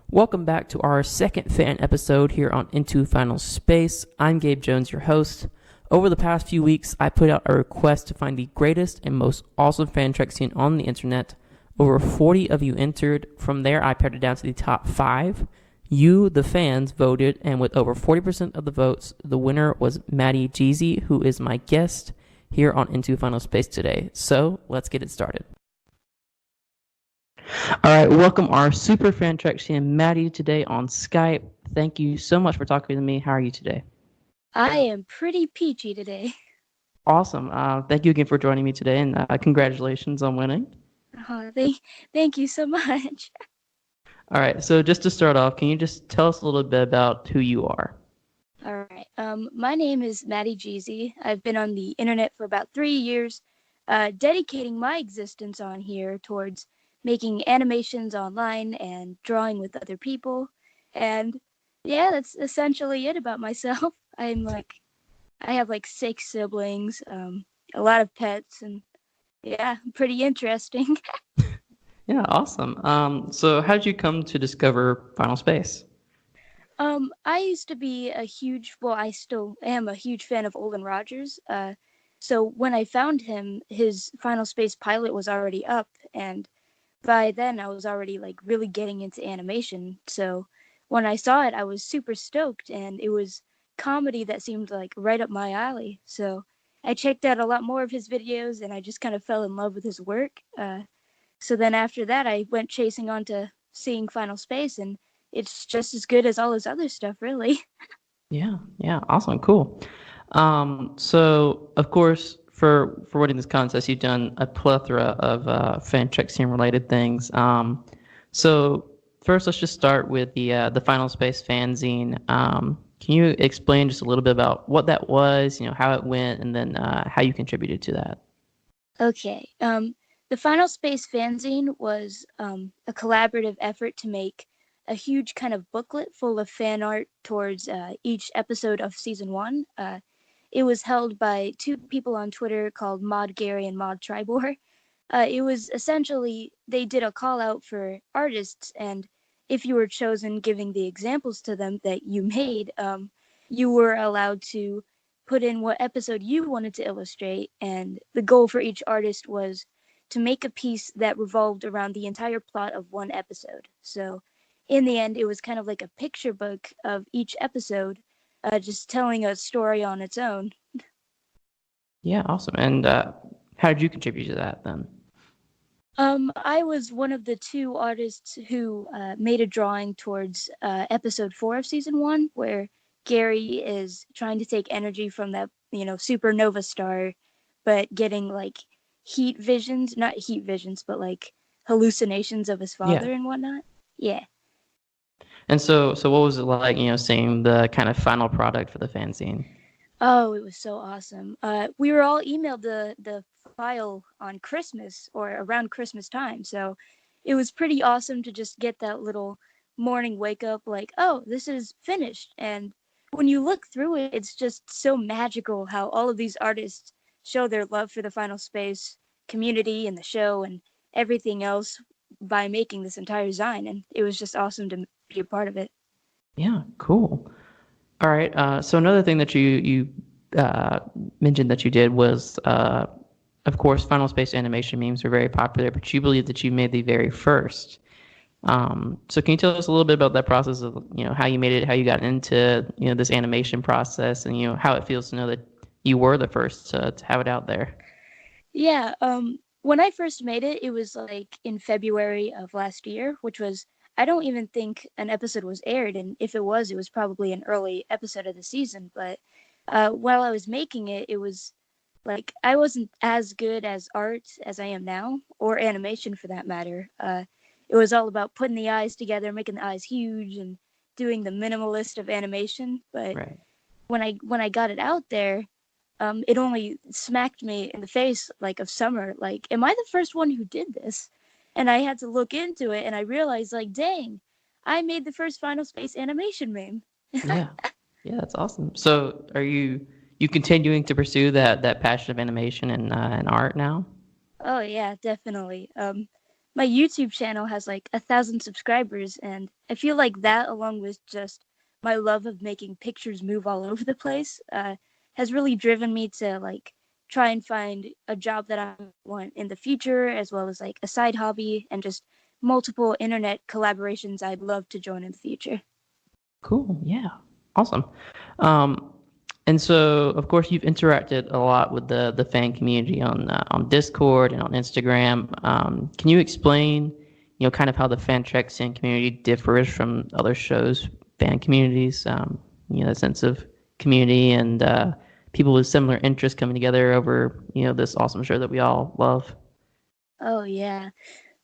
Welcome back to our second fan episode here on Into Final Space. I'm Gabe Jones, your host. Over the past few weeks, I put out a request to find the greatest and most awesome Fantrexian on the internet. Over 40 of you entered. From there, I pared it down to the top 5. You, the fans, voted, and with over 40% of the votes, the winner was Madi Geezie, who is my guest here on Into Final Space today. So, let's get it started. All right, welcome our super Fantrexian Madi today on Skype. Thank you so much for talking to me. How are you today? I am pretty peachy today. Awesome. Thank you again for joining me today, and congratulations on winning. Thank you so much. All right, so just to start off, can you just tell us a little bit about who you are? All right. My name is Madi Geezie. I've been on the internet for about 3 years, dedicating my existence on here towards making animations online and drawing with other people. And yeah, that's essentially it about myself. I have 6 siblings, a lot of pets, and yeah, pretty interesting. Yeah, awesome. So how did you come to discover Final Space? I used to be I still am a huge fan of Olin Rogers. So when I found him, his Final Space pilot was already up, and by then I was already really getting into animation. So when I saw it, I was super stoked, and it was comedy that seemed right up my alley. So I checked out a lot more of his videos, and I just kind of fell in love with his work. So then after that, I went chasing on to seeing Final Space, and it's just as good as all his other stuff, really. Yeah, awesome, cool. So of course, for winning this contest, you've done a plethora of Fantrexian related things. So first, let's just start with the Final Space Fanzine. Can you explain just a little bit about what that was, how it went, and then how you contributed to that? Okay. The Final Space Fanzine was a collaborative effort to make a huge kind of booklet full of fan art towards each episode of season 1. It was held by 2 people on Twitter called Mod Gary and Mod Tribor. It was essentially, they did a call out for artists, and if you were chosen giving the examples to them that you made, you were allowed to put in what episode you wanted to illustrate, and the goal for each artist was to make a piece that revolved around the entire plot of one episode. So in the end, it was kind of like a picture book of each episode, just telling a story on its own. Yeah, awesome. And how did you contribute to that then? I was one of the 2 artists who made a drawing towards episode 4 of season 1, where Gary is trying to take energy from that, supernova star, but getting heat visions, not heat visions, but hallucinations of his father and whatnot. Yeah. And so what was it like, seeing the kind of final product for the fanzine? Oh, it was so awesome. We were all emailed the file on Christmas or around Christmas time, so it was pretty awesome to just get that little morning wake up oh, this is finished. And when you look through it, it's just so magical how all of these artists show their love for the Final Space community and the show and everything else by making this entire design, and it was just awesome to be a part of it. Yeah, cool. All right. So another thing that you mentioned that you did was, of course, Final Space animation memes are very popular, but you believe that you made the very first. So can you tell us a little bit about that process of how you made it, how you got into this animation process, and how it feels to know that you were the first to have it out there? Yeah. When I first made it, it was in February of last year, which was, I don't even think an episode was aired, and if it was probably an early episode of the season. But while I was making it, it was I wasn't as good as art as I am now, or animation for that matter. It was all about putting the eyes together, making the eyes huge, and doing the minimalist of animation. But Right. when I got it out there, it only smacked me in the face of summer. Am I the first one who did this? And I had to look into it, and I realized dang, I made the first Final Space animation meme. Yeah. Yeah, that's awesome. So are you continuing to pursue that passion of animation and art now? Oh yeah, definitely. my YouTube channel has like 1,000 subscribers, and I feel like that, along with just my love of making pictures move all over the place, has really driven me to like try and find a job that I want in the future, as well as like a side hobby and just multiple internet collaborations I'd love to join in the future. Cool. Yeah. Awesome. Um, and so, of course, you've interacted a lot with the fan community on Discord and on Instagram. Can you explain, kind of how the Fantrexian community differs from other shows' fan communities? The sense of community and people with similar interests coming together over, this awesome show that we all love. Oh yeah.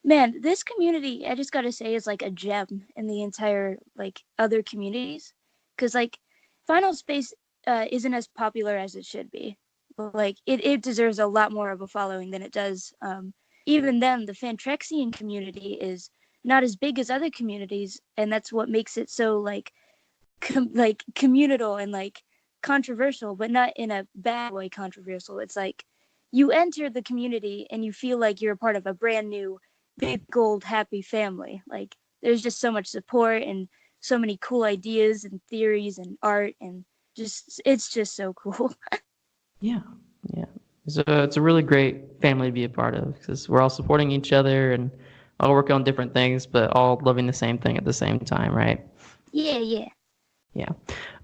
Man, this community, I just gotta say, is like a gem in the entire like other communities, because like Final Space isn't as popular as it should be. But like it deserves a lot more of a following than it does. Even then, the Fantrexian community is not as big as other communities, and that's what makes it so like communal and like controversial, but not in a bad way controversial. It's like you enter the community and you feel like you're a part of a brand new big old happy family. Like there's just so much support and so many cool ideas and theories and art, and just it's just so cool. Yeah, yeah. It's a really great family to be a part of because we're all supporting each other and all working on different things, but all loving the same thing at the same time, right? Yeah. Yeah.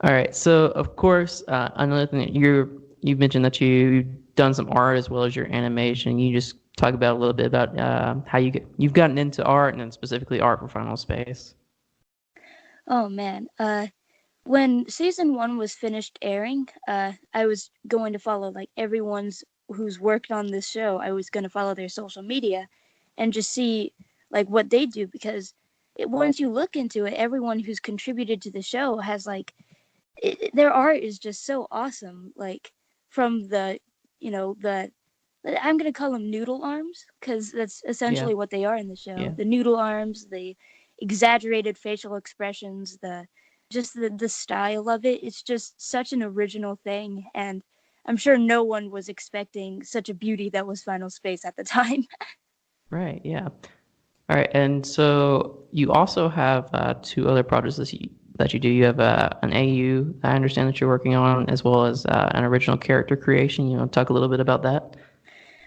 All right. So, of course, another thing that you've mentioned that you've done some art as well as your animation. You just talk about a little bit about how you've gotten into art and then specifically art for Final Space. Oh man. When season 1 was finished airing, I was going to follow like everyone's who's worked on this show. I was going to follow their social media and just see like what they do, because once you look into it, everyone who's contributed to the show has like their art is just so awesome. Like from the the I'm gonna call them noodle arms, because that's Yeah. essentially what they are in the show. Yeah. The noodle arms, the exaggerated facial expressions, the style of it. It's just such an original thing, and I'm sure no one was expecting such a beauty that was Final Space at the time. Right. Yeah. All right. And so you also have two other projects that you do. You have an AU I understand that you're working on, as well as an original character creation. Talk a little bit about that.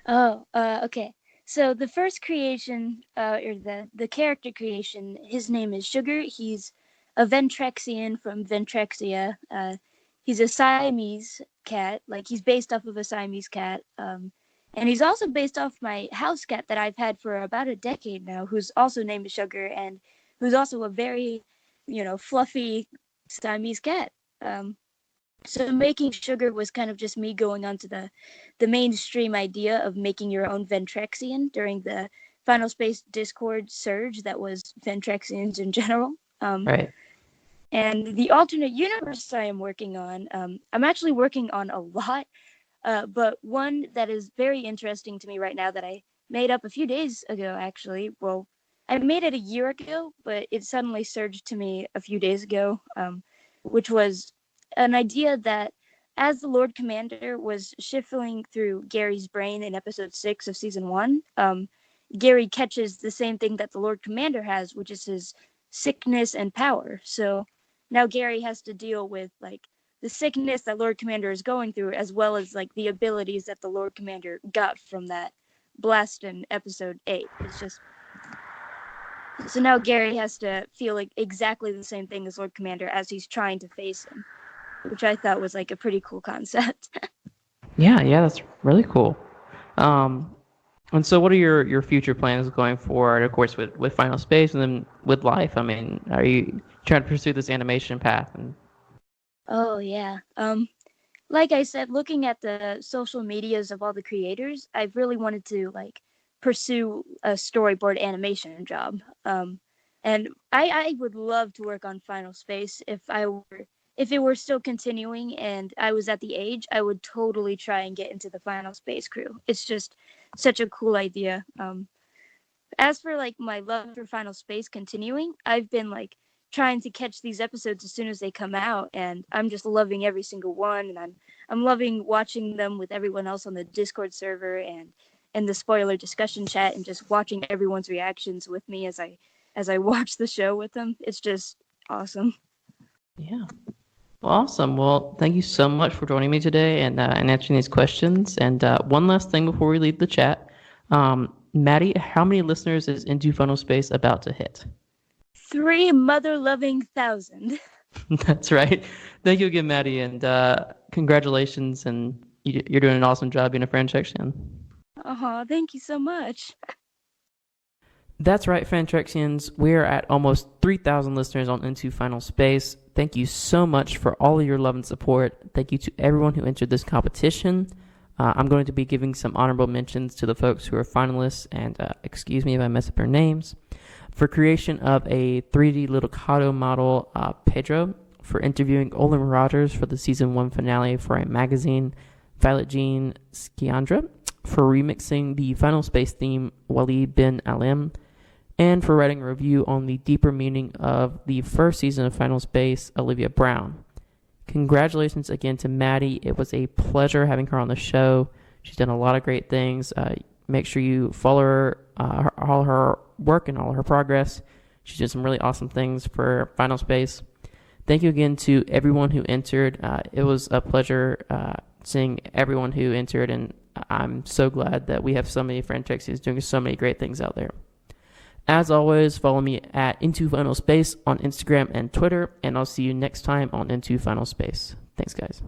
Oh, okay. So the first creation, or the character creation, his name is Sugar. He's a Ventrexian from Ventrexia. He's a Siamese cat. Like he's based off of a Siamese cat. And he's also based off my house cat that I've had for about a decade now, who's also named Sugar, and who's also a very, fluffy Siamese cat. So making Sugar was kind of just me going onto the mainstream idea of making your own Ventrexian during the Final Space Discord surge that was Ventrexians in general. Right. And the alternate universe I am working on, I'm actually working on a lot, but one that is very interesting to me right now that I made up a few days ago, actually. Well, I made it a year ago, but it suddenly surged to me a few days ago, which was an idea that as the Lord Commander was shifting through Gary's brain in episode 6 of season 1, Gary catches the same thing that the Lord Commander has, which is his sickness and power. So now Gary has to deal with like the sickness that Lord Commander is going through, as well as like the abilities that the Lord Commander got from that blast in episode 8. It's just so now Gary has to feel like exactly the same thing as Lord Commander as he's trying to face him, which I thought was like a pretty cool concept. Yeah. That's really cool. Um, and so, what are your future plans going forward? Of course, with Final Space, and then with life. I mean, are you trying to pursue this animation path? And Oh yeah. Like I said, looking at the social medias of all the creators, I've really wanted to like pursue a storyboard animation job. And I would love to work on Final Space if it were still continuing and I was at the age, I would totally try and get into the Final Space crew. It's just such a cool idea. As for like my love for Final Space continuing, I've been like trying to catch these episodes as soon as they come out, and I'm just loving every single one, and I'm loving watching them with everyone else on the Discord server and in the spoiler discussion chat and just watching everyone's reactions with me as I watch the show with them. It's just awesome. Yeah. Awesome. Well, thank you so much for joining me today and answering these questions. And one last thing before we leave the chat. Maddie, how many listeners is Into Final Space about to hit? 3 mother-loving thousand. That's right. Thank you again, Maddie, and congratulations. And you're doing an awesome job being a Fantrexian. Thank you so much. That's right, Fantrexians. We're at almost 3,000 listeners on Into Final Space. Thank you so much for all of your love and support. Thank you to everyone who entered this competition. I'm going to be giving some honorable mentions to the folks who are finalists, and excuse me if I mess up their names. For creation of a 3D Little Kato model, Pedro. For interviewing Olin Rogers for the Season 1 finale for a magazine, Violet Jean Skiandra. For remixing the Final Space theme, Walid bin Alim. And for writing a review on the deeper meaning of the first season of Final Space, Olivia Brown. Congratulations again to Maddie. It was a pleasure having her on the show. She's done a lot of great things. Make sure you follow her, all her work and all her progress. She's done some really awesome things for Final Space. Thank you again to everyone who entered. It was a pleasure seeing everyone who entered, and I'm so glad that we have so many Fantrexians doing so many great things out there. As always, follow me at Into Final Space on Instagram and Twitter, and I'll see you next time on Into Final Space. Thanks, guys.